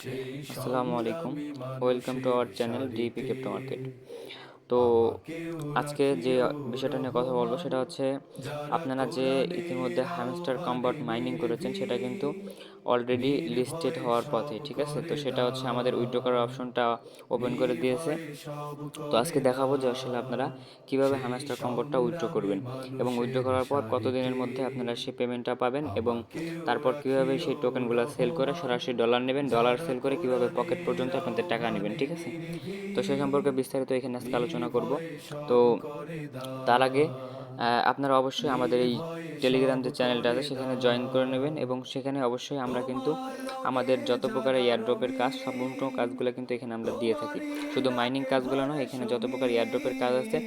আসসালামু আলাইকুম, welcome to our channel DP crypto market. তো আজকে যে বিষয়টা নিয়ে কথা বলবো সেটা হচ্ছে, আপনারা যে ইতিমধ্যে হ্যামস্টার কম্বাট মাইনিং করেছেন সেটা কিন্তু অলরেডি লিস্টেড হওয়ার পথে, ঠিক আছে? তো সেটা হচ্ছে আমাদের উইথড্র করার অপশনটা ওপেন করে দিয়েছে। তো আজকে দেখাবো যে আসলে আপনারা কিভাবে হ্যামস্টার কম্বোটা উইথড্র করবেন এবং উইথড্র করার পর কত দিনের মধ্যে আপনারা সেই পেমেন্টটা পাবেন, এবং তারপর কিভাবে সেই টোকেনগুলো সেল করে সরাসরি ডলার নেবেন, ডলার সেল করে কিভাবে পকেট পর্যন্ত আপনাদের টাকা নেবেন, ঠিক আছে? তো সে সম্পর্কে বিস্তারিত এখানে আজকে আলোচনা করব। তো তার আগে আপনারা অবশ্যই আমাদের এই টেলিগ্রাম যে চ্যানেলটা আছে সেখানে জয়েন করে নেবেন, এবং সেখানে অবশ্যই আমরা কিন্তু আমাদের যত প্রকারের এয়ারড্রপের কাজ সম্পূর্ণ কাজগুলো কিন্তু এখানে আমরা দিয়ে থাকি। শুধু মাইনিং কাজগুলো নয়, এখানে যত প্রকার এয়ারড্রপের কাজ আছে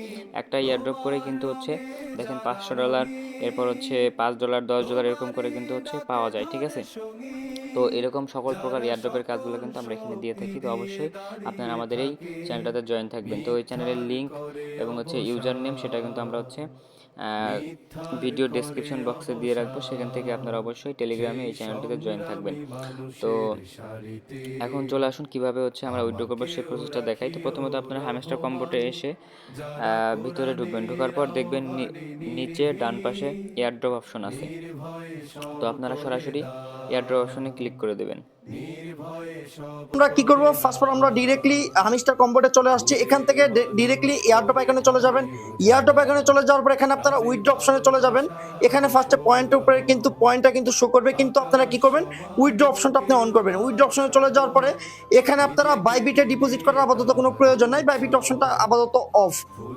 একটা এয়ারড্রপ করে কিন্তু হচ্ছে দেখেন $500, এরপর হচ্ছে $5, $10 এরকম করে কিন্তু হচ্ছে পাওয়া যায়, ঠিক আছে? তো এরকম সকল প্রকার এয়ারড্রপের কাজগুলো কিন্তু আমরা এখানে দিয়ে থাকি। তো অবশ্যই আপনারা আমাদের এই চ্যানেলটাতে জয়েন থাকবেন। তো এই চ্যানেলের লিঙ্ক এবং হচ্ছে ইউজার নেম সেটা কিন্তু আমরা হচ্ছে ভিডিও ডেসক্রিপশন বক্সে দিয়ে রাখবো, সেখান থেকে আপনারা অবশ্যই টেলিগ্রামে এই চ্যানেলটিতে জয়েন থাকবেন। তো এখন চলে আসুন কিভাবে হচ্ছে আমরা উইথড্র করবো সেই প্রসেসটা দেখাই। তো প্রথমত আপনারা হ্যামস্টার কম্বোটে এসে ভিতরে ঢুকবেন, ঢোকার পর দেখবেন নিচে ডান পাশে এয়ারড্রপ অপশন আছে। তো আপনারা সরাসরি এয়ারড্রপ অপশনে ক্লিক করে দেবেন। আমরা কি করব, ফার্স্ট অফ অল আমরা ডিরেক্টলি হামিস্টার কম্বোটে চলে আসছি। এখান থেকে ডিরেক্টলি এয়ারড্রপ আইকনে চলে যাবেন। এয়ারড্রপ আইকনে চলে যাওয়ার পর এখানে আপনারা উইথড্র অপশনে চলে যাবেন। এখানে ফার্স্টে পয়েন্টের উপরে কিন্তু পয়েন্টটা কিন্তু শো করবে, কিন্তু আপনারা কি করবেন, উইথড্র অপশনটা আপনি অন করবেন। উইথড্র অপশনে চলে যাওয়ার পরে এখানে আপনারা বাইবিটে ডিপোজিট করার আপাতত কোনো প্রয়োজন নাই, বাইবিট অপশনটা আপাতত অফ।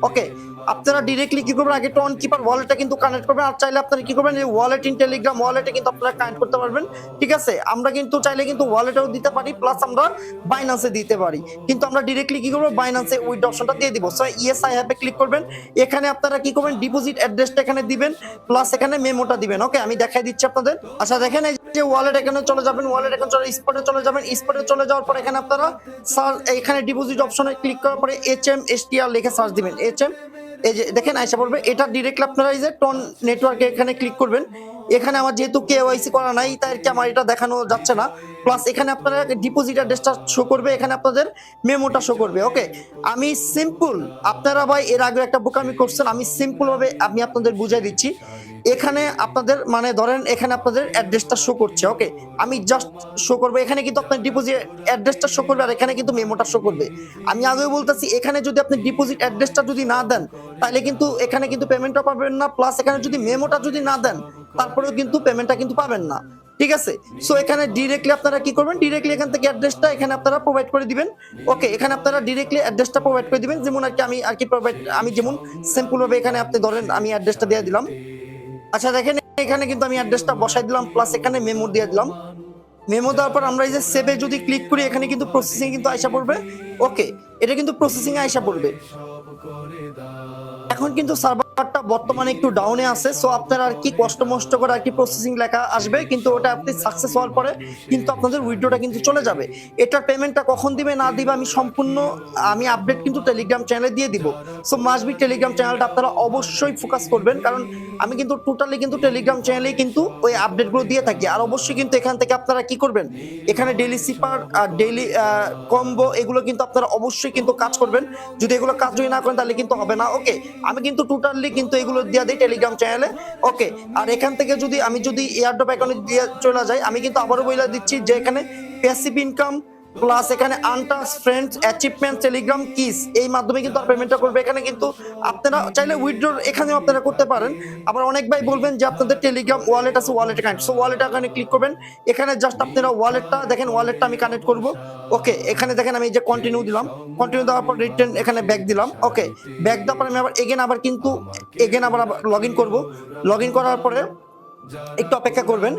ওকে, আপনারা ডিরেক্টলি কি করবেন, আগে টোন কিপার ওয়ালেটটা কিন্তু কানেক্ট করবেন। আর চাইলে আপনারা কি করবেন, এই ওয়ালেট ইন টেলিগ্রাম ওয়ালেটে কিন্তু আপনারা কানেক্ট করতে পারবেন, ঠিক আছে? আমরা কিন্তু চাইলে কিন্তু ওয়ালেটেও দিতে পারি, প্লাস আমরা বাইন্যান্সে দিতে পারি, কিন্তু আমরা ডিরেক্টলি কি করবো, বাইন্যান্সে উইথ অপশনটা দিয়ে দিব। So yes I have a click করবেন। এখানে আপনারা কি করবেন, ডিপোজিট অ্যাড্রেসটা এখানে দিবেন, প্লাস এখানে মেমোটা দিবেন। ওকে, আমি দেখাই দিচ্ছি আপনাদের। আচ্ছা দেখেন, এই যে ওয়ালেট এখানে চলে যাবেন, ওয়ালেট এখানে চলে স্পটে চলে যাবেন। স্পটে চলে যাওয়ার পর এখানে আপনারা এখানে ডিপোজিট অপশনে ক্লিক করার পরে HMSTR লিখে সার্চ দিবেন। এই যে দেখেন আইসা পড়বে, এটা ডিরেক্টলি আপনারা এই যে টন নেটওয়ার্কে এখানে ক্লিক করবেন। এখানে আমার যেহেতু কেওয়াইসি করা নাই তাই কি আমার এটা দেখানো যাচ্ছে না। প্লাস এখানে আপনারা ডিপোজিট অ্যাড্রেসটা শো করবে, এখানে আপনাদের মেমোটা শো করবে। ওকে, আমি সিম্পল, আপনারা ভাই এর আগে একটা বোকামি করছেন, আমি সিম্পল ভাবে আমি আপনাদের বুঝাই দিচ্ছি। এখানে আপনাদের মানে ধরেন এখানে আপনাদের অ্যাড্রেসটা শো করছে। ওকে, আমি জাস্ট শো করবো, এখানে কিন্তু আপনার ডিপোজিট অ্যাড্রেসটা শো করবে, আর এখানে কিন্তু মেমোটা শো করবে। আমি আগেও বলতেছি, এখানে যদি আপনি ডিপোজিট অ্যাড্রেসটা যদি না দেন তাহলে কিন্তু এখানে কিন্তু পেমেন্টটা পাবেন না, প্লাস এখানে যদি মেমোটা যদি না দেন তারপরেও কিন্তু পেমেন্টটা কিন্তু পাবেন না, ঠিক আছে? সো এখানে ডিরেক্টলি আপনারা কি করবেন, ডিরেক্টলি এখান থেকে অ্যাড্রেসটা এখানে আপনারা প্রোভাইড করে দিবেন। ওকে, এখানে আপনারা ডিরেক্টলি অ্যাড্রেসটা প্রোভাইড করে দিবেন, যেমন আর কি আমি আর কি প্রোভাইড, আমি যেমন সিম্পল ভাবে এখানে আপনি ধরেন আমি অ্যাড্রেসটা দিয়ে দিলাম। আচ্ছা দেখেন, এখানে কিন্তু আমি অ্যাড্রেসটা বসাই দিলাম, প্লাস এখানে মেমো দিয়ে দিলাম। মেমো দেওয়ার পর আমরা এই যে সেভে যদি ক্লিক করি, এখানে কিন্তু প্রসেসিং কিন্তু আইসা পড়বে। ওকে, এটা কিন্তু প্রসেসিং এ আইসা পড়বে। এখন কিন্তু সার্ভারটা বর্তমানে একটু ডাউনে আছে, সো আপনারা আর কি কষ্ট মষ্ট করে আর কি প্রসেসিং লেখা আসবে, কিন্তু ওটা আপনি সাকসেস হওয়ার পরে কিন্তু আপনাদের উইথড্রটা কিন্তু চলে যাবে। এটার পেমেন্টটা কখন দিবে না দিবে আমি সম্পূর্ণ আমি আপডেট কিন্তু টেলিগ্রাম চ্যানেলে দিয়ে দিব। সো মাস্ট বি টেলিগ্রাম চ্যানেলটা আপনারা অবশ্যই ফোকাস করবেন, কারণ আমি কিন্তু টোটালি কিন্তু টেলিগ্রাম চ্যানেলেই কিন্তু ওই আপডেটগুলো দিয়ে থাকি। আর অবশ্যই কিন্তু এখান থেকে আপনারা কি করবেন, এখানে ডেইলি সিপার আর ডেইলি কম্বো এগুলো কিন্তু আপনারা অবশ্যই কিন্তু কাজ করবেন। যদি এগুলো কাজ যদি না করেন তাহলে কিন্তু হবে না। ওকে, আমি কিন্তু টোটালি কিন্তু এগুলো দিয়ে দিই টেলিগ্রাম চ্যানেলে। ওকে, আর এখান থেকে যদি এয়ারড্রপ অ্যাকাউন্টে দিয়ে চলে যায়, আমি কিন্তু আবারও বলে দিচ্ছি যে এখানে প্যাসিভ ইনকাম প্লাস এখানে আনটাস ফ্রেন্ডস অ্যাচিভমেন্ট টেলিগ্রাম কিস এই মাধ্যমে কিন্তু পেমেন্টটা করবে। এখানে কিন্তু আপনারা চাইলে উইথড্র এখানেও আপনারা করতে পারেন। আবার অনেক ভাই বলবেন যে আপনাদের টেলিগ্রাম ওয়ালেট আছে, ওয়ালেট কানেক্ট, সো ওয়ালেট এখানে ক্লিক করবেন। এখানে জাস্ট আপনারা ওয়ালেটটা দেখেন, ওয়ালেটটা আমি কানেক্ট করব। ওকে, এখানে দেখেন আমি এই যে কন্টিনিউ দিলাম, কন্টিনিউ দেওয়ার পর রিটার্ন এখানে ব্যাক দিলাম। ওকে, ব্যাক দেওয়ার পর আমি আবার এগেন আবার লগ ইন করবো। লগ ইন করার পরে একটু অপেক্ষা করবেন।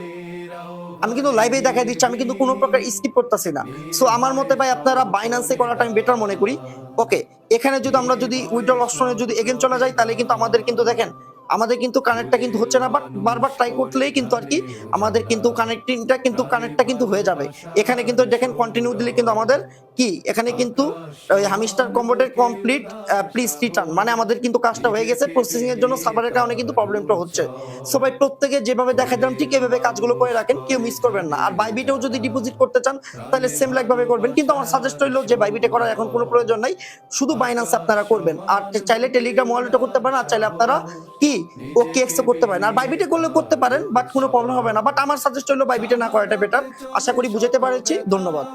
আমি কিন্তু লাইভেই দেখাই দিচ্ছি, আমি কিন্তু কোনো প্রকার স্কিপ করতেছি না। সো আমার মতে ভাই আপনারা বাইন্যান্সে করাটা আমি বেটার মনে করি। ওকে, এখানে যদি আমরা যদি উইথড্রল অপশনে যদি এগেন চলে যাই তাহলে কিন্তু আমাদের কিন্তু দেখেন আমাদের কিন্তু কানেক্টটা কিন্তু হচ্ছে না, বাট বারবার ট্রাই করলেই কিন্তু আর কি আমাদের কিন্তু কানেক্টটা কিন্তু হয়ে যাবে। এখানে কিন্তু দেখেন কন্টিনিউ দিলে কিন্তু আমাদের কি এখানে কিন্তু ওই হামিস্টার কম্বোটের কমপ্লিট প্লিজ রিটার্ন মানে আমাদের কিন্তু কাজটা হয়ে গেছে। প্রসেসিং এর জন্য সার্ভারের কারণে কিন্তু প্রবলেমটা হচ্ছে। সো ভাই প্রত্যেকে যেভাবে দেখালাম ঠিক এভাবে কাজগুলো করে রাখেন, কেউ মিস করবেন না। আর বাইবিটেও যদি ডিপোজিট করতে চান তাহলে সেম লাইক ভাবে করবেন, কিন্তু আমার সাজেস্ট হইলো যে বাইবিটে করার এখন কোনো প্রয়োজন নাই, শুধু বাইন্যান্স আপনারা করবেন। আর চাইলে টেলিগ্রাম ওয়ালেটও করতে পারেন, আর চাইলে আপনারা কি ওকেএক্সও করতে পারেন। আর বাইবিটে করলে করতে পারেন, বাট কোনো প্রবলেম হবে না। বাট আমার সাজেস্ট হইলো বাইবিটে না করাটা বেটার। আশা করি বুঝাতে পারছি। ধন্যবাদ।